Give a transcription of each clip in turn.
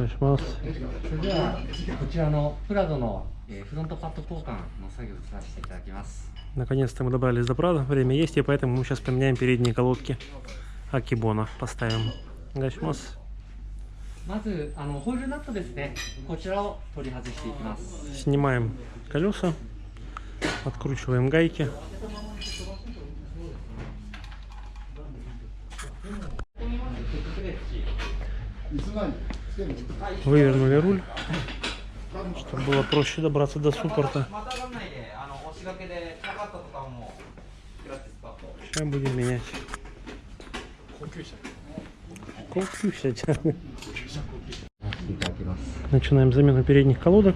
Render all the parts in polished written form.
願いします。それではこちらのプラドのフロントパッド交換の作業をさせていただきます。Наконец-то мы добрались до Прада. Время есть, и поэтому мы сейчас поменяем передние колодки Акибона. Поставим. お願いします。まずホイールナットですね。こちらを取り外していきます。Снимаем колеса, откручиваем гайки. Вывернули руль, чтобы было проще добраться до суппорта. Сейчас будем менять. Начинаем замену передних колодок.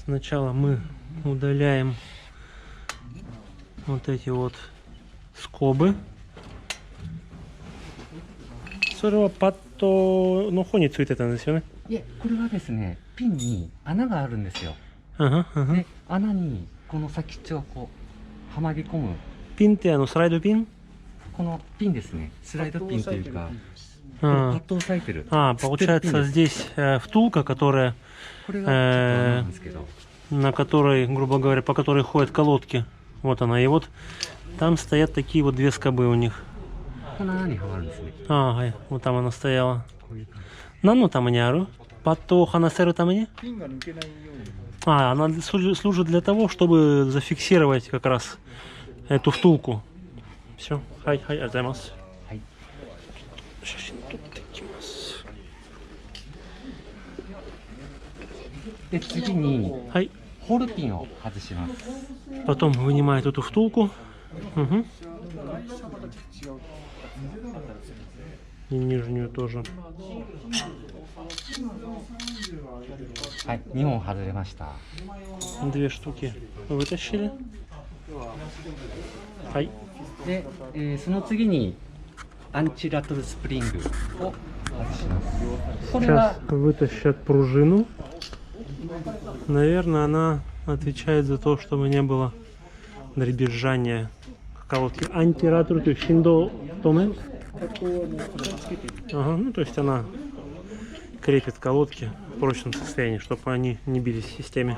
Сначала мы удаляем вот эти вот скобы. それはパッドの方についてたんですよね。いえ、これはですね、ピンに穴があるんですよ。で、穴にこの先っちょをこうはまり込む。ピンってスライドピン？このピンですね。スライドピンというか、パッドを押さえてる。Получается здесь втулка, которая, на которой, грубо говоря, по которой ходят колодки. Вот она. И вот там стоят такие вот две скобы у них. Вот там она стояла. Нану там не ару? Патто ханасеру там не? Она служит для того, чтобы зафиксировать как раз эту втулку. Все. Хай, азаймас. Потом вынимает эту втулку. И нижнюю тоже. Две штуки вытащили. Сейчас вытащат пружину. Наверное, она отвечает за то, чтобы не было дребезжания колодки. Антиратор шиндо томе. Ну то есть она крепит колодки в прочном состоянии, чтобы они не бились в системе.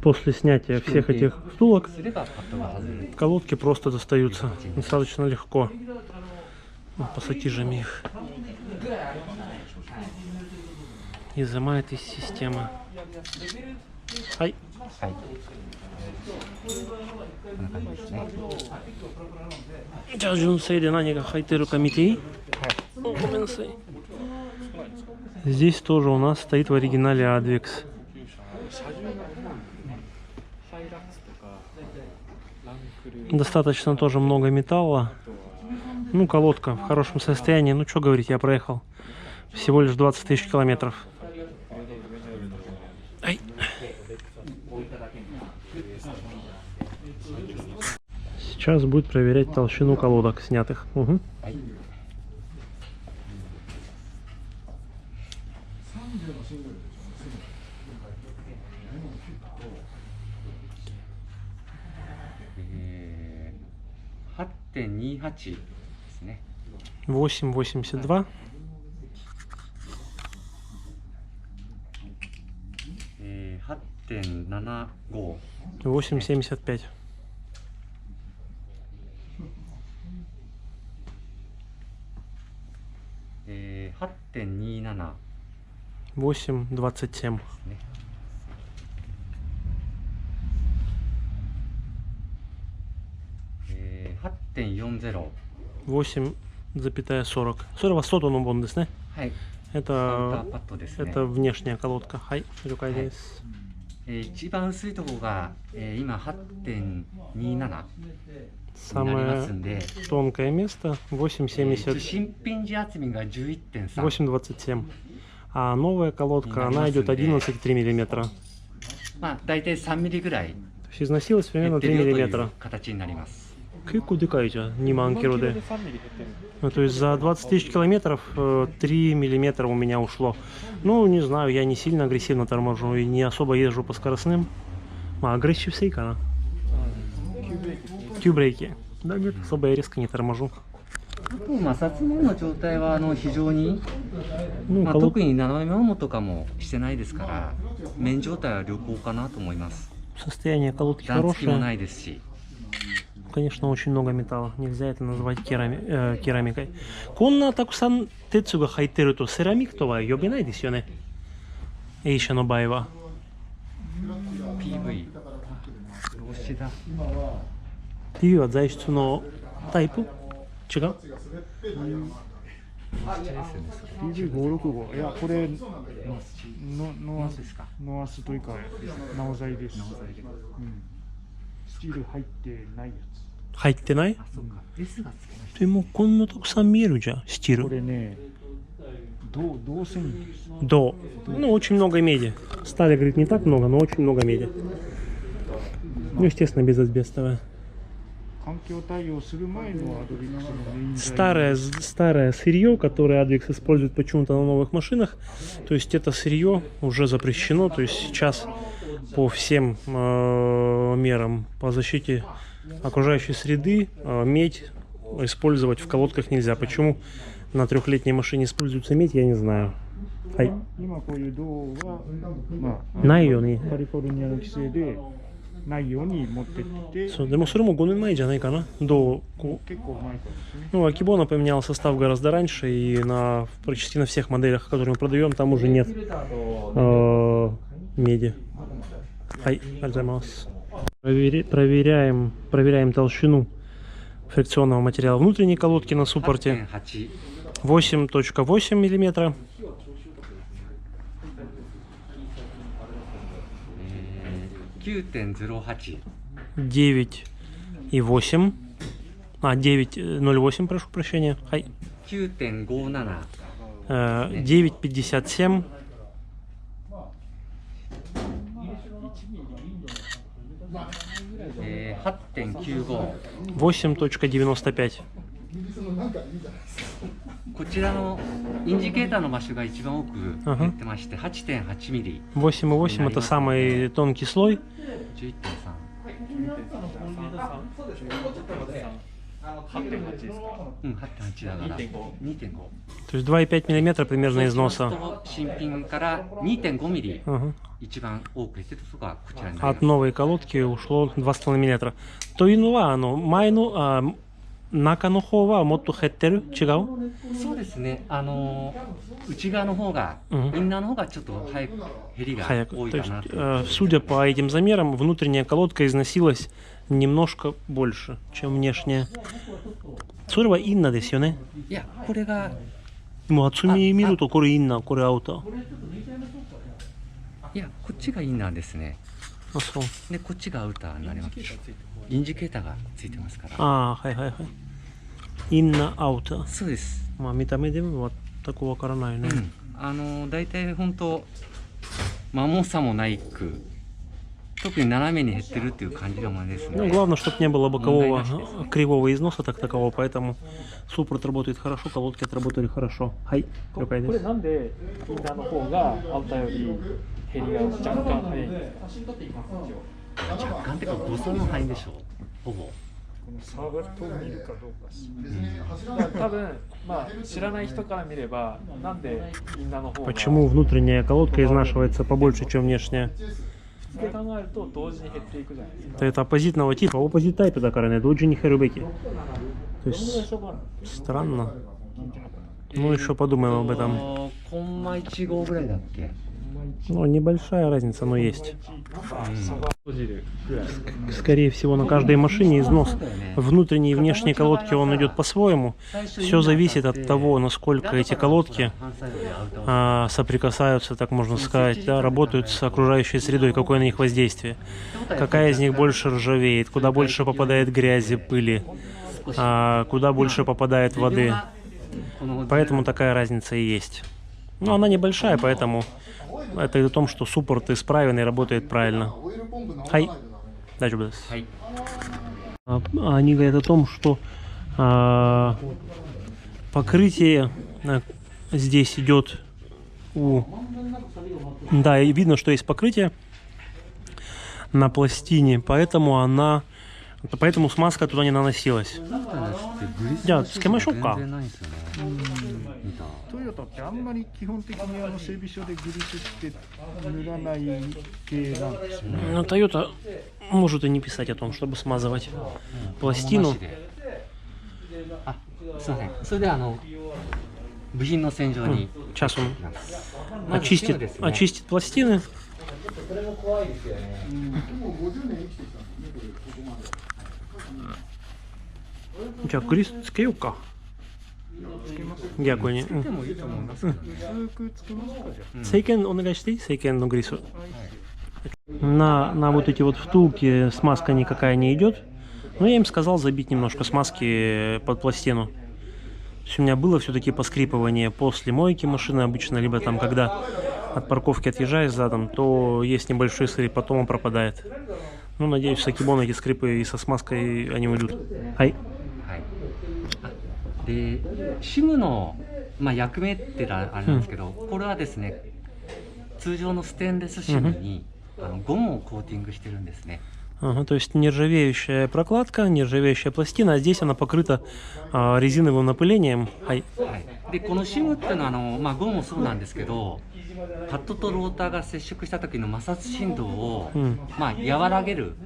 После снятия всех этих втулок колодки просто достаются достаточно легко пассатижами их и изымает из системы. Ай. Здесь тоже у нас стоит в оригинале Advex. Достаточно тоже много металла. Ну, колодка в хорошем состоянии. Ну, что говорить, я проехал всего лишь 20 тысяч километров. Ай. Сейчас будет проверять толщину колодок снятых. Угу. Восемь 82. 8,75. 8.27. 8,27. 8.40. 8,40. それは外のボンですね。はい。カウンター Это, パッドですね。 это внешняя колодка. Хай, рюкай дес. 一番薄いところが、今 8.27 になりま Самое すんで、 тонкое место 8,70, 新品時厚みが 11.3。 8,27. А новая колодка, она идет 11,3 миллиметра. まあ大体3ミリぐらい То есть износилась 減 примерно って 3 るよという миллиметра. 形になります。 Кику дикайджа, не манкироде. Ну, то есть за 20 тысяч километров 3 миллиметра у меня ушло. Ну, не знаю, я не сильно агрессивно торможу и не особо езжу по скоростным. Агрессив сейка. Тюбрейки. Да нет, особо я резко не торможу. 摩擦面の状態は非常に、Ну, まあ、特に斜めもとかもしてないですから、面状態は良好かなと思います。 состояние колодки 段付きも хорошее. ないですし、 Конечно, очень много металла. Нельзя это назвать керамикой. こんなたくさん鉄が入ってるとセラミックとは呼べないですよね。エイシャの場合は。 PV 同志だ。 PV は材質のタイプ違う PV565 いやこれノですか。ノアスというか直材です。スチール入ってないや入ってないあ、そうか。S がつけましでもこんなたくさん見えるじゃん、スチつ。ール。これね銅線です。До. Ну, очень много меди. Стали, говорит, не так много, но очень много меди. Ну, естественно, безасбестовая. 環境対応する前のアドビックスのメイン材 Старое сырье, которое Advix использует почему-то на новых машинах, то есть это сырье уже запрещено, то есть сейчас по всем мерам по защите окружающей среды медь использовать в колодках нельзя. Почему на трехлетней машине используется медь, я не знаю. 今こういう銅はまあないように。カリフォルニアの規制でないように持ってってそう、でもそれも5年前じゃないかな。до結構前からですね。 Ну, Акибона поменял состав гораздо раньше, и практически на всех моделях, которые мы продаем, там уже нет меди. Хай, альзамас. Проверяем толщину фрикционного материала внутренней колодки на た。суппорте. 8.8。 8.8 миллиметра. 9.08。 9,8. 9,08, прошу прощения. Хай. 9.57。 9,57. 8.95。 8.95. こちらのインジケーターの場所が一番多く減ってまして 8.8 ミリ。 8,8 это самый тонкий слой. 11.3。 うん、8.8だから 2.5。 То есть 2,5 миллиметра примерно износа. 新品から 2.5 ミリ Ага. 一番多く減ってるとがこちらになり От ます。 новой колодки ушло 2,5 миллиметра. というのは、前の、中の方はもっと減ってる？違う？そうですね。内側の方が、インナーの方がちょっと早く減りが Хаяк. 多い То か есть, なと。 судя по этим замерам, внутренняя колодка износилась немножко больше, чем внешняя. それはインナーですよね。いや、これがもう厚み見るとこれインナー、これアウター。いや、こっちがインナーですね。あ、そう。で、こっちがアウターになります。インジケーターがついてますから。ああ、はいはいはい。インナー、アウター。そうです。まあ見た目でも全くわからないね。大体本当摩耗さもないく、特に斜めに減ってるっていう感じのものですね。 Ну, главное, чтобы не было бокового кривого износа, так такового, поэтому суппорт работает хорошо, колодки отработали хорошо. Хай, 了解これです。なんでインナーの方がアウターより減りが若干早いんですか？若干ってか誤差の範囲でしょう。ほぼ。このサーバーと見るかどうかです。多分まあ知らない人から見ればなんでインナーの方が Почему внутренняя колодка изнашивается побольше, чем внешняя? って考えると同時に減っていくじゃないですか。 Это оппозитного типа, оппозит тайпа, да, Карен, это очень херубеки. То どのぐらい есть, 差があるの？ странно. Ну, еще подумаем об этом. コンマ1号ぐらいだっけ。Ну, небольшая разница, но есть. Скорее всего, на каждой машине износ внутренней и внешней колодки он идет по-своему. Все зависит от того, насколько эти колодки соприкасаются, так можно сказать, да, работают с окружающей средой, какое на них воздействие. Какая из них больше ржавеет, куда больше попадает грязи, пыли, куда больше попадает воды. Поэтому такая разница и есть. Но она небольшая, поэтому это о том, что суппорт исправен и работает правильно. Хай. Дальше. Они говорят о том, что покрытие здесь идет да, и видно, что есть покрытие на пластине, поэтому смазка туда не наносилась. Да, с кем ещеか? トヨタってあんまり基本的に整備所でグリスって塗らない系なんですよね。Но Toyota может и не писать о том, чтобы смазывать пластину. あ、すいません。それで部品の洗浄に Сейчас он まずシムですね。 очистит пластины.じゃあグリスつけようか。逆に。でもいいと思いますけどね。薄くつけますかじゃあ。Сейкен, он гостей, Сейкен, но грису. На вот эти вот втулки смазка никакая не идет. Но я им сказал забить немножко смазки под пластину. То есть у меня было все-таки поскрипывание после мойки машины обычно, либо там, когда от парковки отъезжаешь задом, то есть небольшой скрип, потом он пропадает. Ну, надеюсь, с Акибон эти скрипы и со смазкой они уйдут. Ай. で、シムの、役目ってあれなんですけど、これはですね、通常のステンレスシムにゴムをコーティングしてるんですね。Ага, то есть нержавеющая прокладка, нержавеющая пластина, а здесь она покрыта резиновым напылением. Ай. はい、でこのシムっていうのはゴムもそうなんですけど、パッドとローターが接触した時の摩擦振動を、和らげる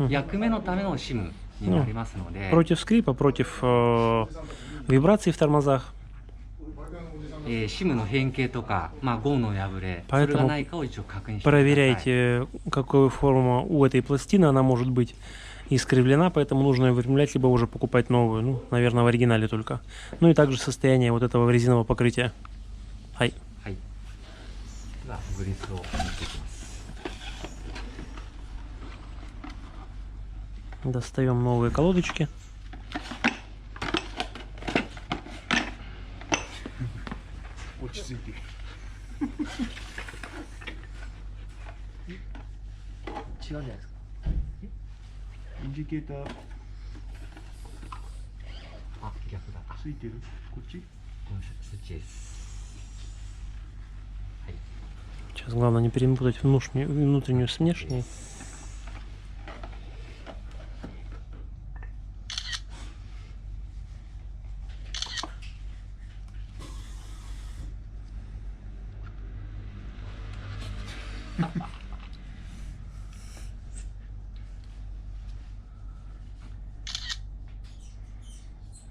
役目のためのシムになりますので、Против скрипа, против вибраций в тормозах. シムの変形とか、ゴムの破れ、それがないかを一応確認してください。Проверяйте, какую форму у этой пластины, она может быть искривлена, поэтому нужно ее выпрямлять, либо уже покупать новую, ну, наверное, в оригинале только. Ну и также состояние вот этого резинового покрытия. Ай. はい。ではグリスを抜いていきます。 Достаем новые колодочки. Сейчас главное не перепутать внутреннюю с внешней.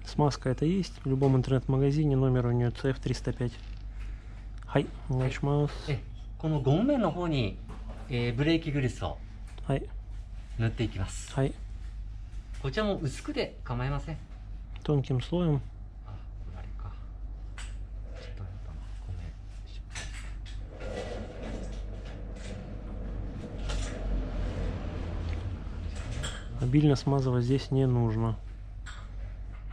Смазка это есть в любом интернет-магазине, номер у нее CF305. Хай, начнем. このゴム面の方に、ブレーキグリスを塗っていきます。はい。こちらも薄くで構いません。 Тонким слоем. あ、これあれか。ちょっとごめん。Обильно смазывать здесь не нужно.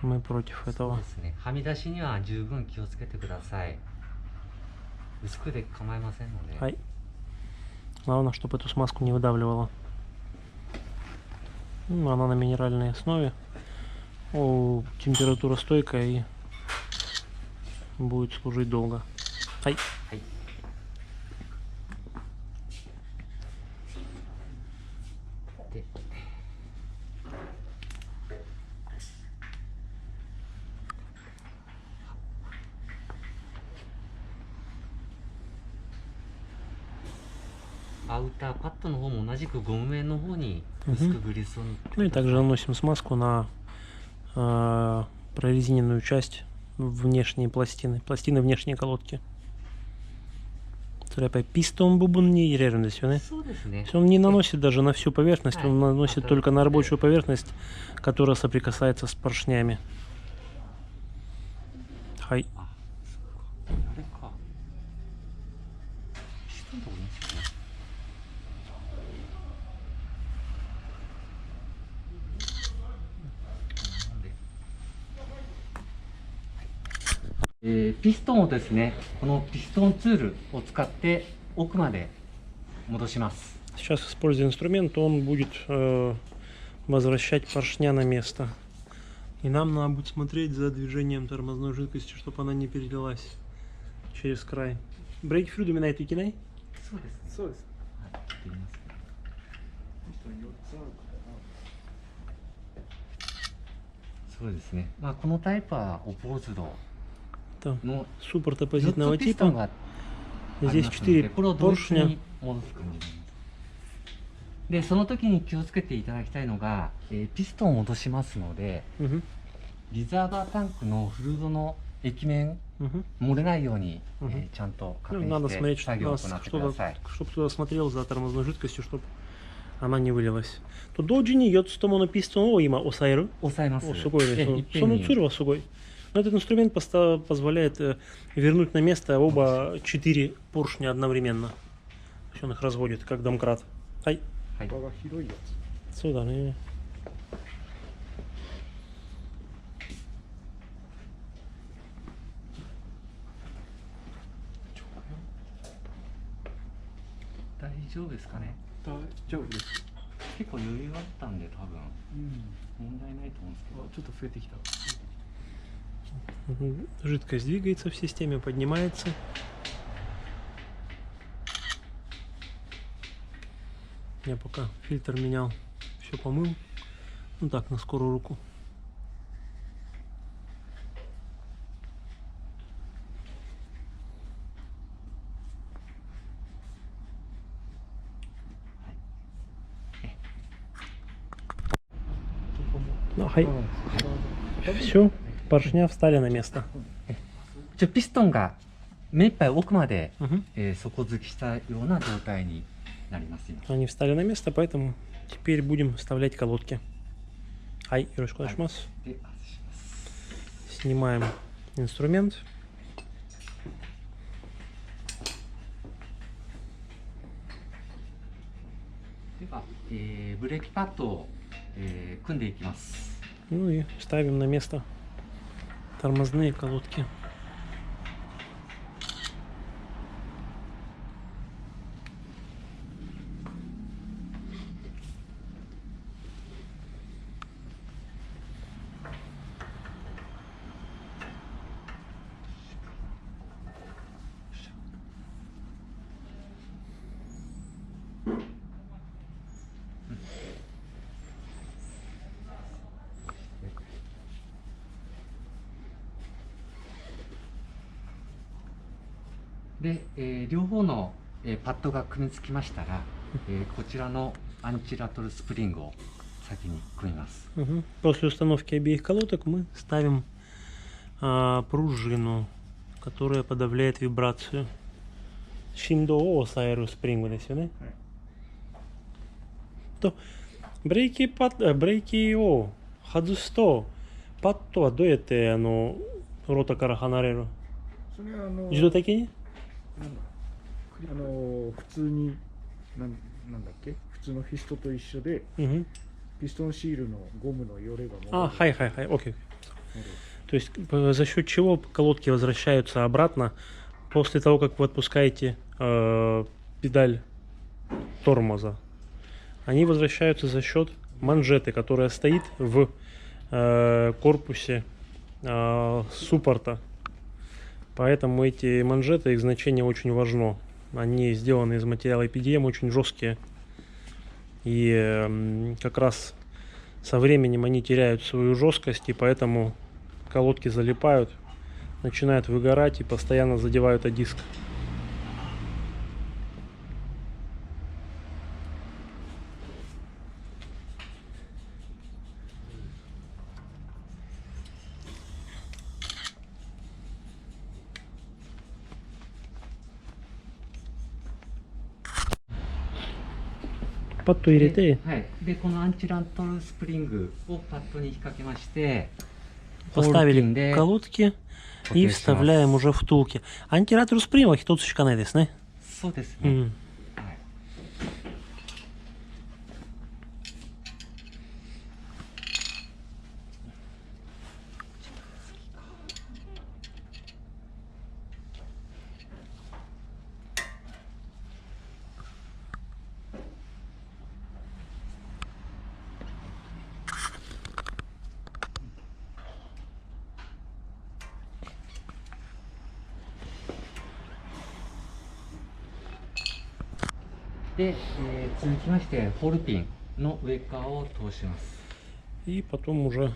Мы против этого. そうですね。はみ出しには十分気をつけてください。薄くで構いませんので。Ай. Главное, чтобы эту смазку не выдавливала. Она на минеральной основе. Температура стойкая и будет служить долго. Ай. はい。で、アウターパッドの方も同じくゴム面の方に薄くグリスを塗ってください。 Ну и также наносим смазку на прорезиненную часть внешней пластины внешней колодки. それやっぱりピストン部分に入れるんですよね。そうですね。Он не наносит даже на всю поверхность, он наносит только на рабочую поверхность, которая соприкасается с поршнями. Хай. あれか。ピストンとこいいんですよね。ピストンをですね、このピストンツールを使って奥まで戻します。 Сейчас, используя инструмент, он будет возвращать поршня на место. И нам надо будет смотреть за движением тормозной жидкости, чтобы она не перелилась через край. Брейк фрюд именно эту кинай? そうです。そうです。はい、ちょっと言いますけど。そうですね。まあこのタイプはオポーズド Это の суппорт 4 оппозитного つピストン типа. があり Здесь ますので、 4 これを同一 поршня. に戻す感じになります。で、その時に気をつけていただきたいのが、ピストンを戻しますので、 Мгм. リザーバータンクのフルードの液面 Мгм. 漏れないように、うんちゃんと確 Ну, 認 надо して смотреть, 作業を行ってください。 чтобы туда смотрел за тормозной жидкостью, чтобы она не вылилась. То доджи не йод с томоно пистон о има осайру. 抑えます。 О, сугой. でいっぺん Сону に цурва сугой. Но этот инструмент позволяет вернуть на место оба 4 поршня одновременно. То есть он их разводит, как домкрат. Ай. はい。幅が広いやつ。そうだね。大丈夫ですかね。大丈夫です。結構余裕あったんで多分うん。問題ないと思うんですけど。ちょっと増えてきた。 Мгм. Жидкость двигается в системе, поднимается. Я пока фильтр менял, все помыл. Ну так, на скорую руку. Ну, хай. Все, поршня встали на место. 一応ピストンが目いっぱい奥まで、 Мгм. 底付きしたような状態になります今。 Они встали на место, поэтому теперь будем вставлять колодки. Ай, Юрошку дашмас. で外します。 Снимаем инструмент. では、ブレーキパッドを、組んでいきます。 Ну и ставим на место тормозные колодки.で、両方の、パッドが組み付きましたら、こちらのアンチラトルスプリングを先に組みます。 Мгм. После установки обеих колодок мы ставим пружину, которая подавляет вибрацию. Shindo o Sairu Spring ですよね。と、ブレーキを外すと、パッドはどうやってロータから離れる？それは自動的に？普通になんだっけ、普通のフィストと一緒で、 Мгм. ピストンシールのゴムのよれがА, хай, окей. То есть за счет чего колодки возвращаются обратно после того, как вы отпускаете педаль тормоза. Они возвращаются за счет манжеты, которая стоит в корпусе суппорта. Поэтому эти манжеты, их значение очень важно. Они сделаны из материала EPDM, очень жесткие. И как раз со временем они теряют свою жесткость, и поэтому колодки залипают, начинают выгорать и постоянно задевают о диск. パッと入れて、はい、でこのアンチラントルスプリングをパッドに引っ掛けまして поставили ホールピンで колодки и вставляем уже втулки. Антиратор спрингは一つしかないですね。そうですね、うん。はい、で、続きましてホールピンの上側を通します。 И потом уже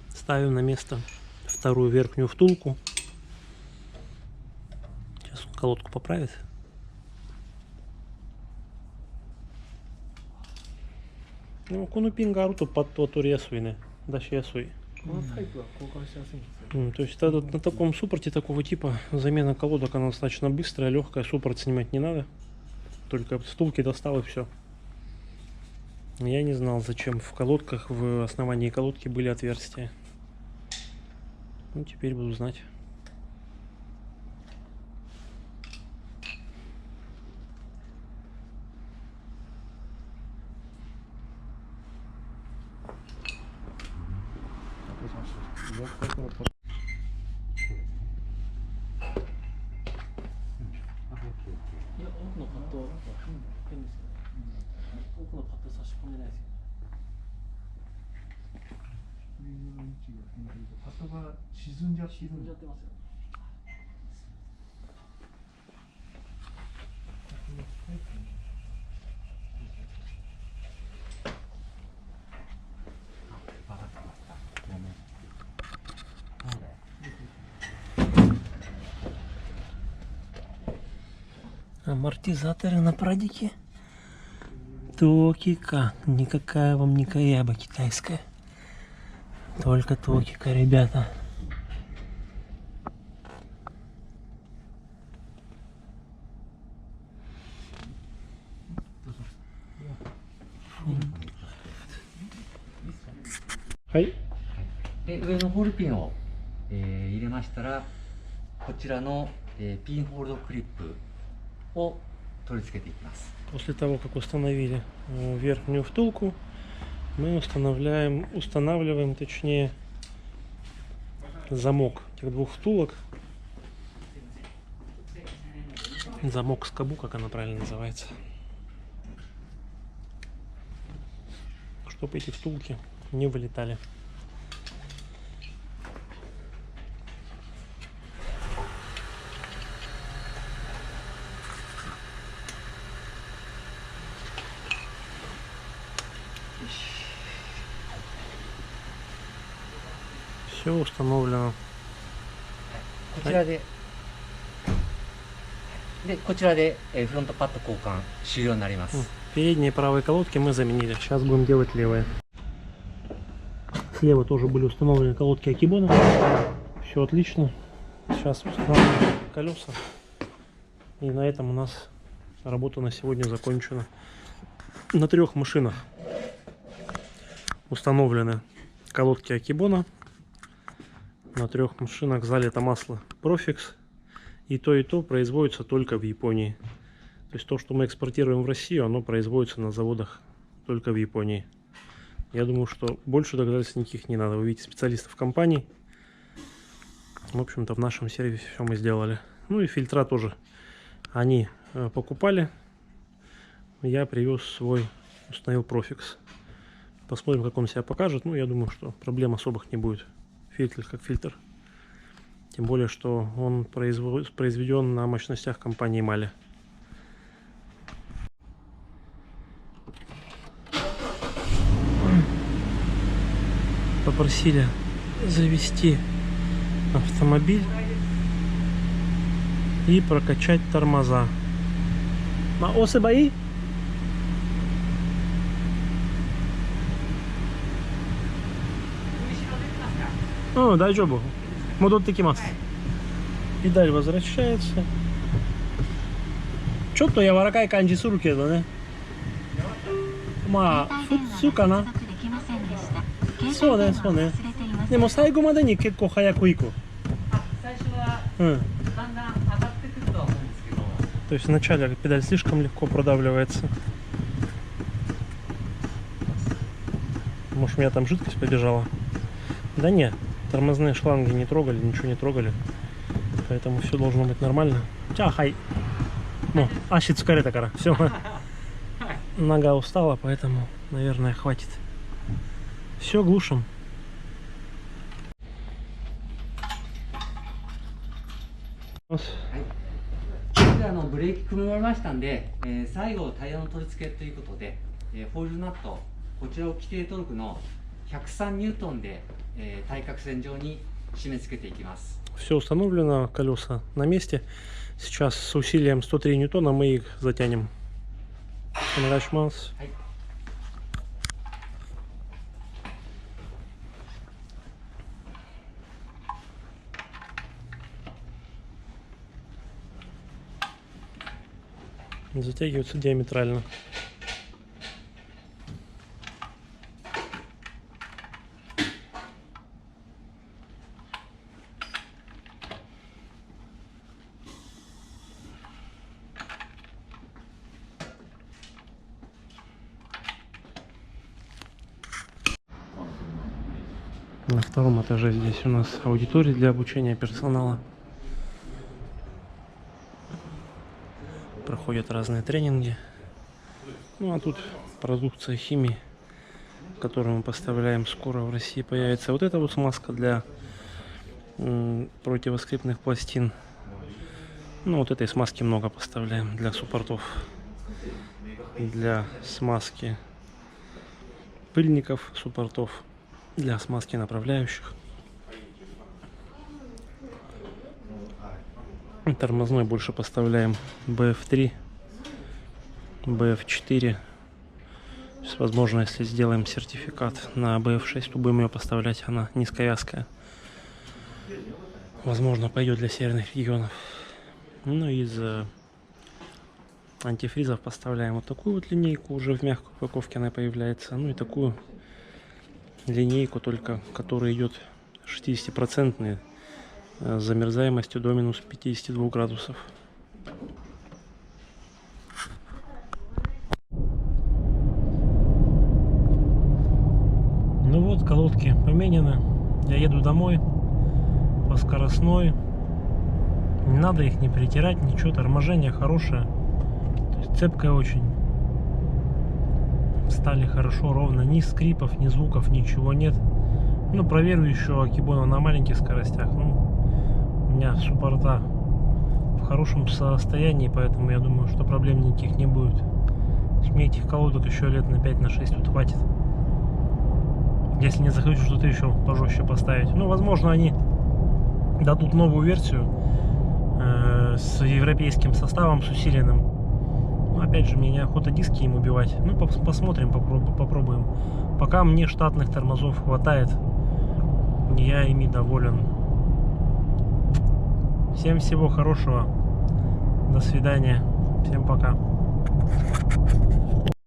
ставим на место вторую верхнюю втулку. Сейчас он колодку поправит. Ну, このピンがあるとパッドは取りやすいね。出しやすい。このタイプは交換しやすいんですよ。То есть на таком суппорте такого типа замена колодок она достаточно быстрая, легкая, суппорт снимать не надо. Только втулки достал и все. Я не знал, зачем в колодках, в основании колодки были отверстия. Ну, теперь буду знать. Я окно под окно под сошпоминать. パッドが沈んじゃってるんだ。ますよ。Амортизаторы на прадике. Токика. Никакая вам не каяба китайская. Только Токика, ребята. Хай. で上のホールピンを、入れましたらこちらの、ピンホールドクリップを取り付けていきます。 После того, как установили верхнюю втулку, мы устанавливаем, точнее, замок этих двух втулок. Замок скобу, как она правильно называется. Чтобы эти втулки не вылетали. Все установлено. こちらで、こちらで、フロントパッド交換終了になります。 Передние правые колодки мы заменили. Сейчас будем делать левые. Слева тоже были установлены колодки Акибона. Все отлично. Сейчас устанавливаем колеса. И на этом у нас работа на сегодня закончена. На 3 машинах установлены колодки Акибона. На 3 машинах залито масло Profix. И то производится только в Японии. То есть то, что мы экспортируем в Россию, оно производится на заводах только в Японии. Я думаю, что больше доказательств никаких не надо. Вы видите специалистов компании. В общем-то, в нашем сервисе все мы сделали. Ну и фильтра тоже. Они покупали. Я привез свой, установил Profix. Посмотрим, как он себя покажет. Ну, я думаю, что проблем особых не будет. Фильтр как фильтр. Тем более, что он произведен на мощностях компании Мали. Попросили завести автомобиль и прокачать тормоза. Осы бои? О, дайджобу. Модут такимас. Педаль возвращается. Чё-то я варакай канджи суруки, да? まあ普通かな。そうねそうね。でも最後までに結構早く行く。最初はうん。だんだん上がってくるとは思うんですけど、 То есть вначале педаль слишком легко продавливается. Может, у меня там жидкость побежала? Да нет, тормозные шланги не трогали, ничего не трогали. Поэтому все должно быть нормально. Хай. Ну, ашицукарета кара. Все. Нога устала, поэтому, наверное, хватит. Все, глушим. でブレーキ組み終わりましたんで、最後タイヤの取り付けということで、ホイールナットこちらを規定トルクの103ニュートンで、対角線上に締め付けていきます。 Все установлено, колеса на месте. Сейчас с усилием 103 ньютона мы их затянем. Онгашмас. はい。 Затягиваются диаметрально. На втором этаже здесь у нас аудитория для обучения персонала. Проходят разные тренинги. Ну а тут продукция химии, которую мы поставляем. Скоро в России появится вот эта вот смазка для противоскрипных пластин. Ну вот этой смазки много поставляем для суппортов, для смазки пыльников суппортов, для смазки направляющих. Тормозной больше поставляем BF3, BF4. Сейчас, возможно, если сделаем сертификат на BF6, то будем ее поставлять. Она низковязкая. Возможно, пойдет для северных регионов. Ну, из антифризов поставляем вот такую вот линейку. Уже в мягкой упаковке она появляется. Ну и такую линейку, только которая идет 60% с замерзаемостью до минус 52 градусов. Ну вот, колодки поменены. Я еду домой по скоростной. Не надо их не притирать, ничего. Торможение хорошее. То есть цепкая очень. Стали хорошо, ровно. Ни скрипов, ни звуков, ничего нет. Ну, проверю еще Акибона на маленьких скоростях. Ну, у меня суппорта в хорошем состоянии, поэтому я думаю, что проблем никаких не будет. Мне этих колодок еще лет на 5-6 тут хватит. Если не захочу что-то еще пожестче поставить. Ну, возможно, они дадут новую версию с европейским составом, с усиленным. Но, опять же, мне неохота диски им убивать. Ну, посмотрим, попробуем. Пока мне штатных тормозов хватает. Я ими доволен. Всем всего хорошего. До свидания. Всем пока.